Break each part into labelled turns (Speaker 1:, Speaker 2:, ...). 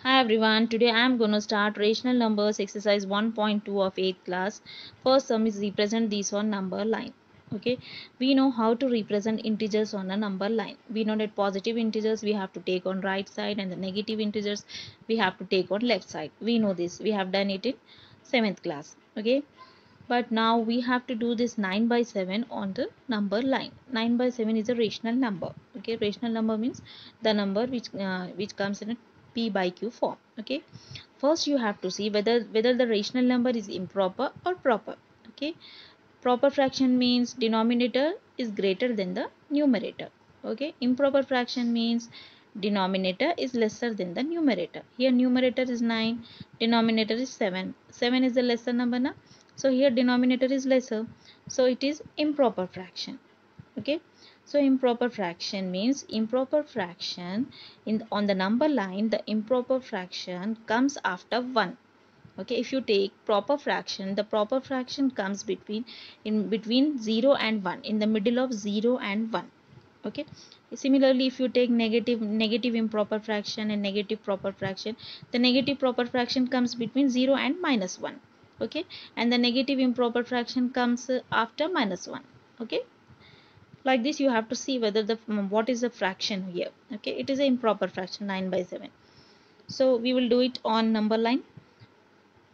Speaker 1: Hi everyone, today I am going to start rational numbers exercise 1.2 of 8th class. First sum is represent these on number line. Okay, we know how to represent integers on a number line. We know that positive integers we have to take on right side and the negative integers we have to take on left side. We know this, we have done it in 7th class. Okay, but now we have to do this 9 by 7 on the number line. 9 by 7 is a rational number. Okay, rational number means the number which comes in a p by q form. Okay, first you have to see whether the rational number is improper or proper. Okay, proper fraction means denominator is greater than the numerator. Okay, improper fraction means denominator is lesser than the numerator. Here numerator is 9, denominator is 7. 7 is the lesser number now, so here denominator is lesser, so it is improper fraction. Okay, so improper fraction means improper fraction in on the number line, the improper fraction comes after 1. Okay, if you take proper fraction, the proper fraction comes between 0 and 1, in the middle of 0 and 1. Okay, similarly if you take negative improper fraction and negative proper fraction, the negative proper fraction comes between 0 and -1. Okay, and the negative improper fraction comes after -1. Okay, like this you have to see whether the what is the fraction here. Okay, it is an improper fraction 9 by 7. So we will do it on number line.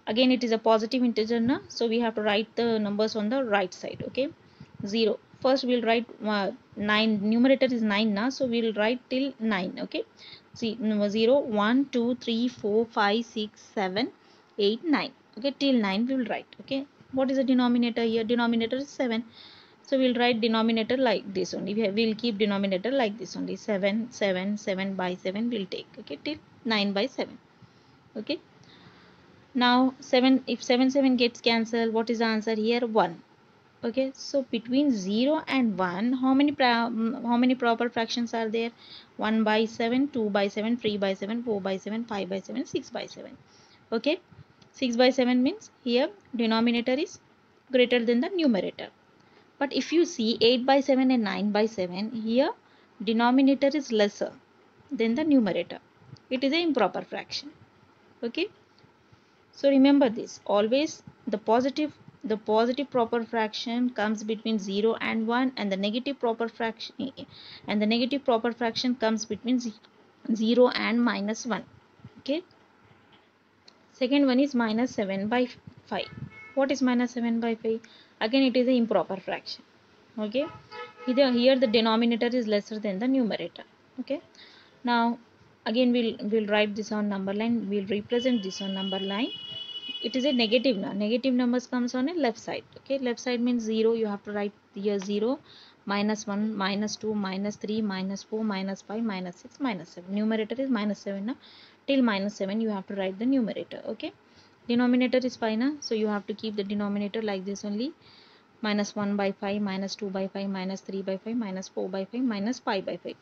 Speaker 1: Again it is a positive integer now, so we have to write the numbers on the right side. Okay, 0 first we'll write 9, numerator is 9 now, so we'll write till 9. Okay, see, number 0 1 2 3 4 5 6 7 8 9. Okay, till 9 we will write. Okay, what is the denominator here? Denominator is 7, so we'll write denominator like this only. We'll keep denominator like this only, 7 7 7 by 7 we'll take. Okay, till 9 by 7. Okay, now 7, if 7 7 gets cancelled, what is the answer here? 1. Okay, so between 0 and 1, how many proper fractions are there? 1 by 7, 2 by 7, 3 by 7, 4 by 7, 5 by 7, 6 by 7. Okay, 6 by 7 means here denominator is greater than the numerator. But if you see 8 by 7 and 9 by 7, here denominator is lesser than the numerator. It is an improper fraction. Okay, so remember this, always the positive proper fraction comes between 0 and 1, and the negative proper fraction comes between 0 and -1. Okay, second one is -7 by 5. What is -7 by 5? Again it is an improper fraction. Okay, here the denominator is lesser than the numerator. Okay, now again we'll write this on number line, we'll represent this on number line. It is a negative now, negative numbers comes on a left side. Okay, left side means 0, you have to write here 0, -1, -2, -3, -4, -5, -6, -7. Numerator is -7 now, till -7 you have to write the numerator. Okay, denominator is 5 now, so you have to keep the denominator like this only, -1 by 5, -2 by 5, -3 by 5, -4 by 5, -5 by 5.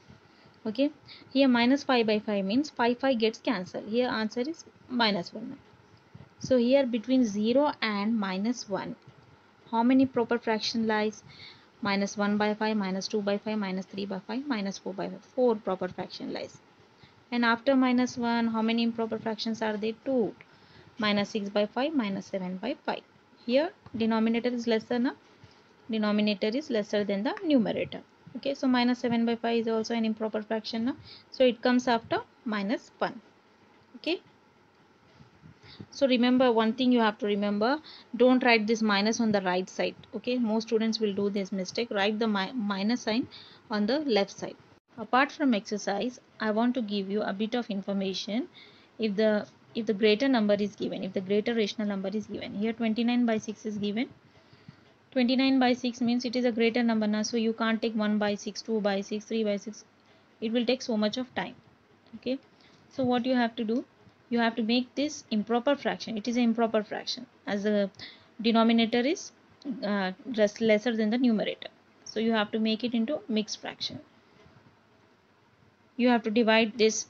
Speaker 1: Okay, here -5 by 5 means 5 gets cancelled, here answer is -1. So here between 0 and -1, how many proper fraction lies? -1 by 5, -2 by 5, -3 by 5, -4 by 5. 4 proper fraction lies. And after -1, how many improper fractions are there? 2. -6 by 5, -7 by 5. Here denominator is lesser now. Denominator is lesser than the numerator. Okay, so -7 by 5 is also an improper fraction now. So it comes after -1. Okay. So remember one thing you have to remember, don't write this minus on the right side. Okay, most students will do this mistake, write the minus sign on the left side. Apart from exercise, I want to give you a bit of information. If the greater number is given, if the greater rational number is given, here 29 by 6 is given. 29 by 6 means it is a greater number now, so you can't take 1 by 6, 2 by 6, 3 by 6. It will take so much of time. Okay, so what you have to do, you have to make this improper fraction. It is an improper fraction as the denominator is just lesser than the numerator, so you have to make it into mixed fraction. You have to divide this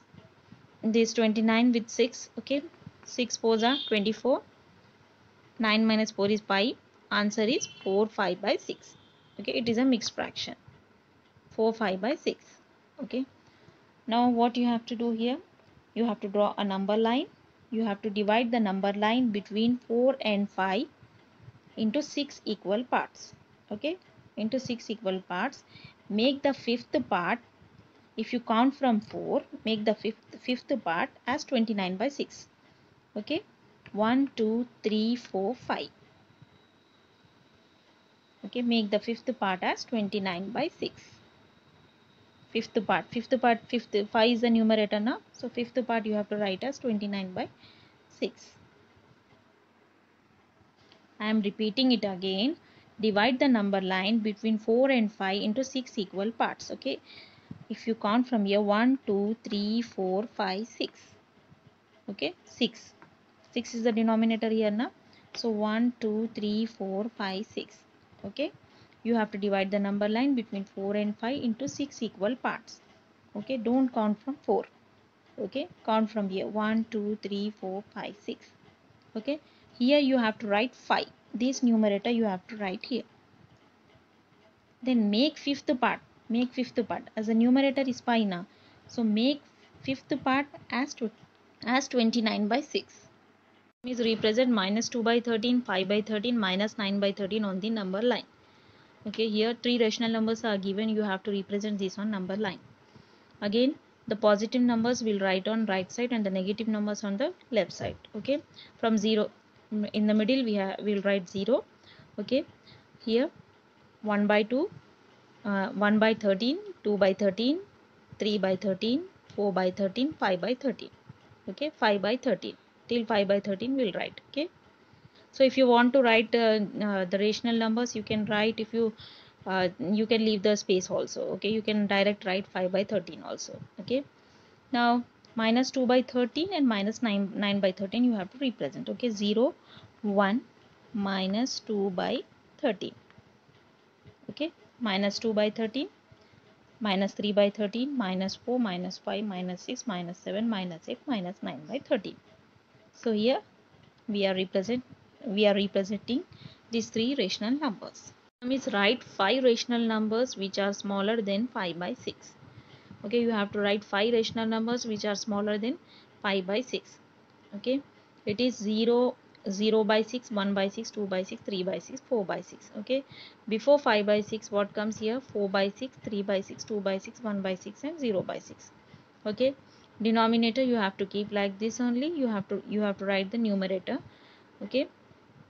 Speaker 1: 29 with 6. Okay, 6 4s are 24, 9 minus 4 is 5, answer is 4 5 by 6. Okay, it is a mixed fraction, 4 5 by 6. Okay, now what you have to do here, you have to draw a number line. You have to divide the number line between 4 and 5 into 6 equal parts. Okay, into 6 equal parts. Make the fifth part, if you count from 4, make the fifth part as 29 by 6. Okay, 1 2 3 4 5. Okay, make the fifth part as 29 by 6. Fifth part 5 is the numerator now, so fifth part you have to write as 29 by 6. I am repeating it again. Divide the number line between 4 and 5 into 6 equal parts. Okay, if you count from here, 1 2 3 4 5 6. Okay, 6 is the denominator here now, so 1 2 3 4 5 6. Okay, you have to divide the number line between 4 and 5 into 6 equal parts. Okay, don't count from 4. Okay, count from here, 1 2 3 4 5 6. Okay, here you have to write 5. This numerator you have to write here. Then make fifth part. Make fifth part, as the numerator is 5 now, so make fifth part as 29 by 6. Is represent minus 2 by 13, 5 by 13, minus 9 by 13 on the number line. Okay, here 3 rational numbers are given. You have to represent this on number line. Again, the positive numbers will write on right side and the negative numbers on the left side. Okay, from 0 in the middle we'll write 0. Okay, here 1 by 2, 1 by 13, 2 by 13, 3 by 13, 4 by 13, 5 by 13. Okay, 5 by 13, till 5 by 13 we'll write. Okay, so if you want to write the rational numbers, you can write. If you can leave the space also. Okay, you can direct write 5 by 13 also. Okay, now minus 2 by 13 and minus 9 by 13 you have to represent. Okay, 0 1 minus 2 by 13. Okay, minus 2 by 13, minus 3 by 13, minus 4, minus 5, minus 6, minus 7, minus 8, minus 9 by 13. So here we are representing these 3 rational numbers. Means write 5 rational numbers which are smaller than 5 by 6. Okay, you have to write 5 rational numbers which are smaller than 5 by 6. Okay, it is 0 by 6, 1 by 6, 2 by 6, 3 by 6, 4 by 6. Okay, before 5 by 6 what comes here? 4 by 6, 3 by 6, 2 by 6, 1 by 6 and 0 by 6. Okay, denominator you have to keep like this only. You have to write the numerator. Okay,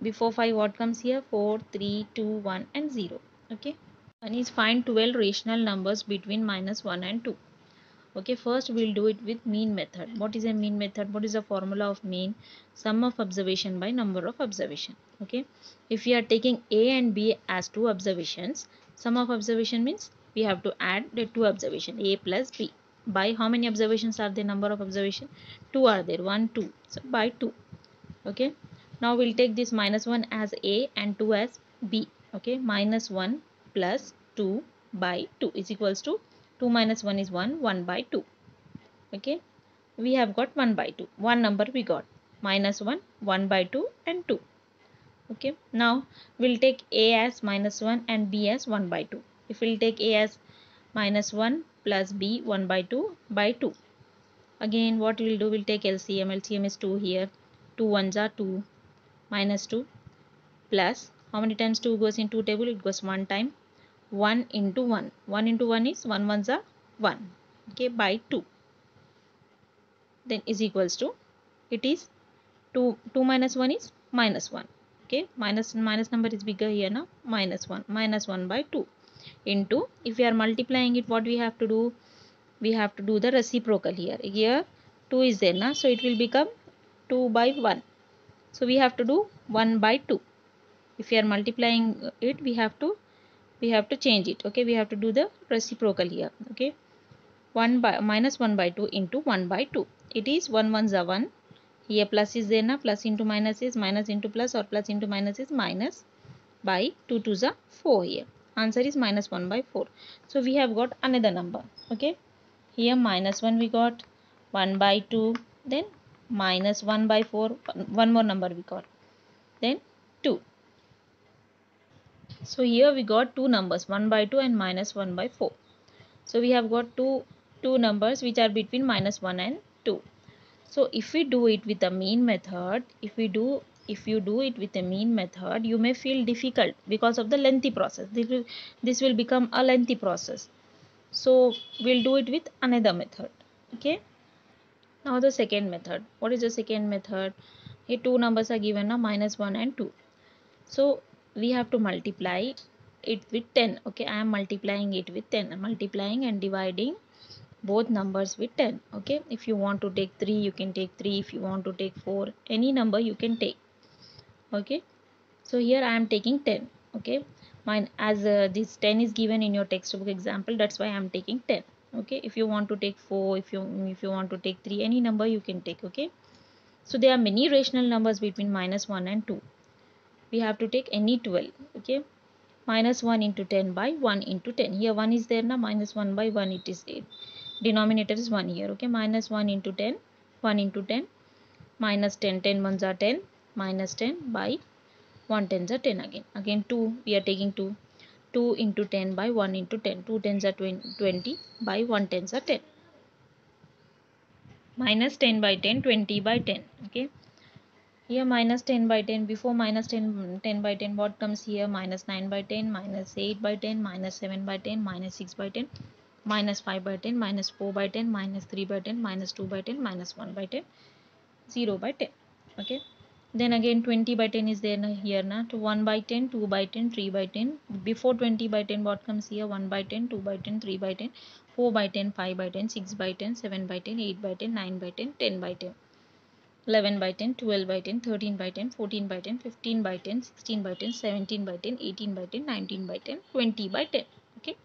Speaker 1: before 5 what comes here? 4 3 2 1 and 0. Okay, one is find 12 rational numbers between minus 1 and 2. Okay, first we'll do it with mean method. What is a mean method? What is the formula of mean? Sum of observation by number of observation. Okay, if we are taking A and B as 2 observations, sum of observation means we have to add the 2 observation, A plus B. By how many observations are there? Number of observation 2 are there, 1 2, so by 2. Okay, now we'll take this minus 1 as A and 2 as B. Okay, minus 1 plus 2 by 2 is equals to 2 minus 1 is 1, 1 by 2. Okay, we have got 1 by 2. One number we got, minus 1, 1 by 2 and 2. Okay, now we'll take A as minus 1 and B as 1 by 2. If we'll take A as minus 1 plus B 1 by 2 by 2. Again what we'll do, we'll take LCM. LCM is 2 here. 2 ones are 2, minus 2 plus, how many times 2 goes in 2 table? It goes 1 time. 1 into 1. 1 into 1 is 1 ones are 1. Okay, by 2. Then is equals to, it is 2 minus 1 is minus 1. Okay, minus number is bigger here now. Minus 1 by 2 into, if we are multiplying it, what we have to do? We have to do the reciprocal here. Here 2 is there now, so it will become 2 by 1. So we have to do 1 by 2. If we are multiplying it, we have to change it. Okay, we have to do the reciprocal here. Okay, 1 by minus 1 by 2 into 1 by 2. It is 1 ones are 1. Here plus is there now. Plus into minus is minus into plus, or plus into minus is minus, by 2 twos are 4 here. Answer is minus 1 by 4. So we have got another number. Okay, here minus 1 we got, 1 by 2, then minus 1 by 4, one more number we got, then 2. So here we got two numbers, 1 by 2 and minus 1 by 4. So we have got two numbers which are between minus 1 and 2. So if we do it with a mean method, if you do it with a mean method, you may feel difficult because of the lengthy process. This will become a lengthy process. So we'll do it with another method. Okay. Now the second method. What is the second method? Here two numbers are given now, -1 and 2. So we have to multiply it with 10. Okay, I am multiplying it with 10. I'm multiplying and dividing both numbers with 10. Okay, if you want to take 3, you can take 3. If you want to take 4, any number you can take. Okay, so here I am taking 10. Okay, mine as this 10 is given in your textbook example, that's why I am taking 10. Okay, if you want to take 4, if you want to take 3, any number you can take. Okay, so there are many rational numbers between -1 and 2. We have to take any 12. Okay, -1 into 10 by 1 into 10. Here 1 is there now, -1 by 1 it is 8. Denominator is 1 here. Okay, -1 into 10, 1 into 10, minus 10, 10 ones are 10, minus 10 by 1 tens are 10 again. Again 2, we are taking 2. 2 into 10 by 1 into 10. 2 tens are 20 by 1 tens are 10. Minus 10 by 10, 20 by 10. Okay. Here minus 10 by 10, before minus 10 by 10, what comes here? Minus 9 by 10, minus 8 by 10, minus 7 by 10, minus 6 by 10, minus 5 by 10, minus 4 by 10, minus 3 by 10, minus 2 by 10, minus 1 by 10, 0 by 10. Okay. Then again 20 by 10 is there here now. To 1 by 10, 2 by 10, 3 by 10. Before 20 by 10, what comes here? 1 by 10, 2 by 10, 3 by 10, 4 by 10, 5 by 10, 6 by 10, 7 by 10, 8 by 10, 9 by 10, 10 by 10. 11 by 10, 12 by 10, 13 by 10, 14 by 10, 15 by 10, 16 by 10, 17 by 10, 18 by 10, 19 by 10, 20 by 10. Okay,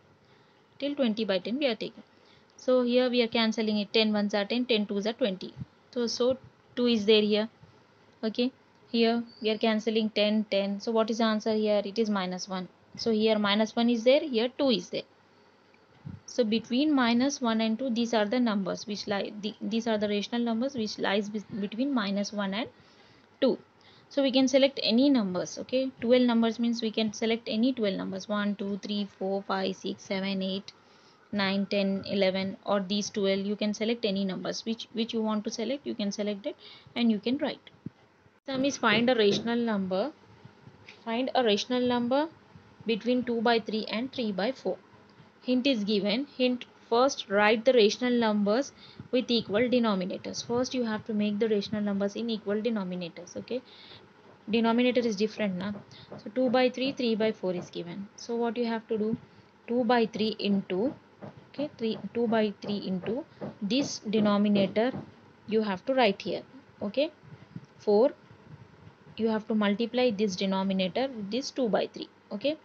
Speaker 1: till 20 by 10 we are taking. So here we are cancelling it. 10 ones are 10, 10 twos are 20. So 2 is there here. Okay, here we are cancelling 10, 10. So what is the answer here? It is -1. So here -1 is there, here 2 is there. So between -1 and 2, these are the numbers which lie, these are the rational numbers which lies between -1 and 2. So we can select any numbers. Okay, 12 numbers means we can select any 12 numbers, 1 2 3 4 5 6 7 8 9 10 11, or these 12. You can select any numbers which you want to select. You can select it and you can write. Sum is find a rational number. Find a rational number between 2 by 3 and 3 by 4. Hint is given. Hint: first write the rational numbers with equal denominators. First you have to make the rational numbers in equal denominators. Okay, denominator is different now. So 2 by 3, 3 by 4 is given. So what you have to do? 2 by 3 into, okay, 2 by 3 into this denominator you have to write here. Okay, 4, you have to multiply this denominator with this 2 by 3. Okay,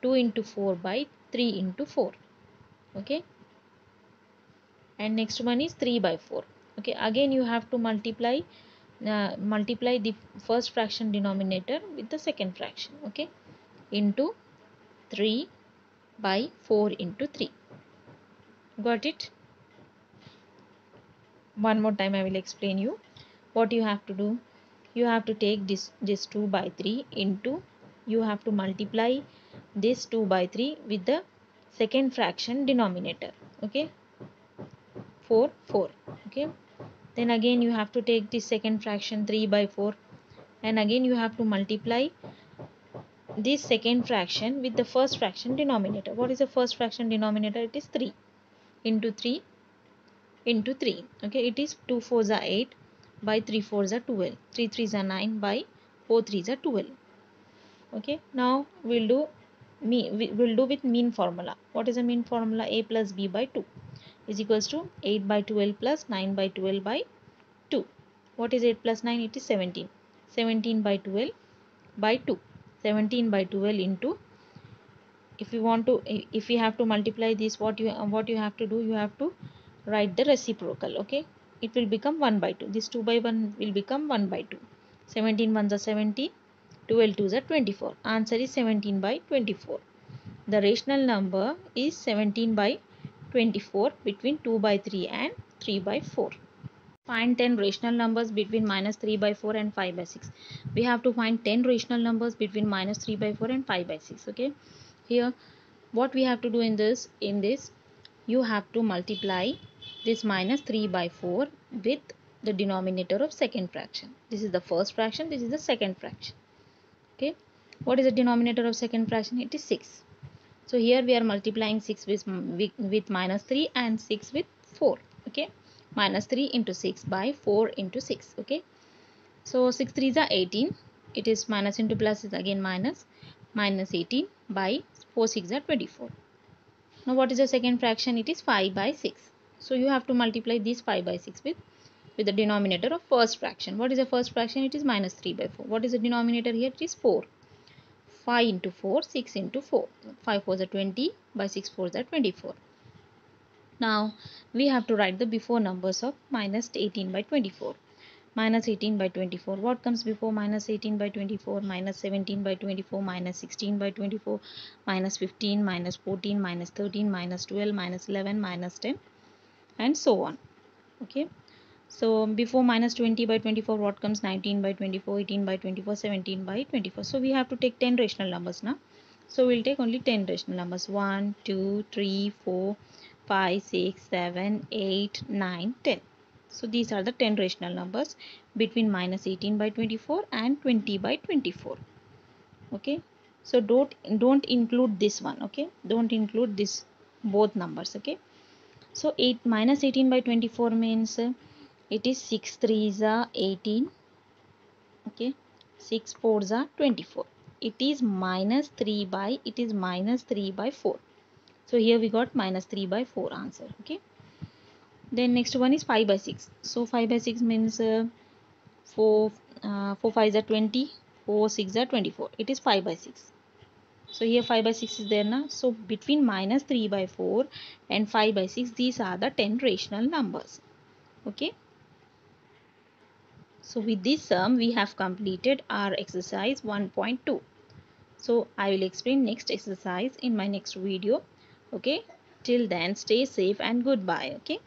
Speaker 1: 2 into 4 by 3 into 4. Okay, and next one is 3 by 4. Okay, again you have to multiply the first fraction denominator with the second fraction. Okay, into 3 by 4 into 3. Got it? One more time I will explain you what you have to do. You have to take this 2 by 3 into, you have to multiply this 2 by 3 with the second fraction denominator. Okay, 4 4. Okay, then again you have to take the second fraction 3 by 4, and again you have to multiply this second fraction with the first fraction denominator. What is the first fraction denominator? It is 3 into 3 into 3. Okay, it is 2 4s are 8 by 3 4s are 12, 3 3s are 9 by 4 3s are 12. Okay, now we'll do with mean formula. What is the mean formula? A plus b by 2 is equals to 8 by 12 plus 9 by 12 by 2. What is 8 plus 9? It is 17. 17 by 12 by 2. 17 by 12 into, if you have to multiply this, what you have to do, you have to write the reciprocal. Okay, it will become 1 by 2. This 2 by 1 will become 1 by 2. 17 ones are 17, 12 twos are 24. Answer is 17 by 24. The rational number is 17 by 24 between 2 by 3 and 3 by 4. Find 10 rational numbers between -3 by 4 and 5 by 6. We have to find 10 rational numbers between -3 by 4 and 5 by 6. Okay, here what we have to do in this, you have to multiply this -3 by 4 with the denominator of second fraction. This is the first fraction, this is the second fraction. Okay, what is the denominator of second fraction? It is 6. So here we are multiplying 6 with minus 3 and 6 with 4. Okay, minus 3 into 6 by 4 into 6. Okay, so 6 3s are 18. It is minus into plus is again minus. Minus 18 by 4 6 are 24. Now what is the second fraction? It is 5 by 6. So you have to multiply this 5 by 6 with the denominator of first fraction. What is the first fraction? It is minus 3 by 4. What is the denominator here? It is 4. 5 into 4, 6 into 4. 5 4s are 20 by 6 4s are 24. Now we have to write the before numbers of minus 18 by 24. Minus 18 by 24. What comes before minus 18 by 24? Minus 17 by 24, minus 16 by 24, minus 15, minus 14, minus 13, minus 12, minus 11, minus 10, and so on. Okay. So before minus 20 by 24, what comes? 19 by 24, 18 by 24, 17 by 24. So we have to take 10 rational numbers now. So we'll take only 10 rational numbers. 1, 2, 3, 4, 5, 6, 7, 8, 9, 10. So these are the 10 rational numbers between minus 18 by 24 and 20 by 24. Okay. So don't include this one. Okay. Don't include this both numbers. Okay. So 18 by 24 means it is 6 3s are 18. Okay, 6 4s are 24. It is minus 3 by 4. So here we got minus 3 by 4 answer. Okay, then next one is 5 by 6. So 5 by 6 means 4 4 5s are 20, 4 6 are 24. It is 5 by 6. So here 5 by 6 is there now. So between minus 3 by 4 and 5 by 6, these are the 10 rational numbers. Okay. So with this sum, we have completed our exercise 1.2. So I will explain next exercise in my next video. Okay. Till then, stay safe and goodbye. Okay.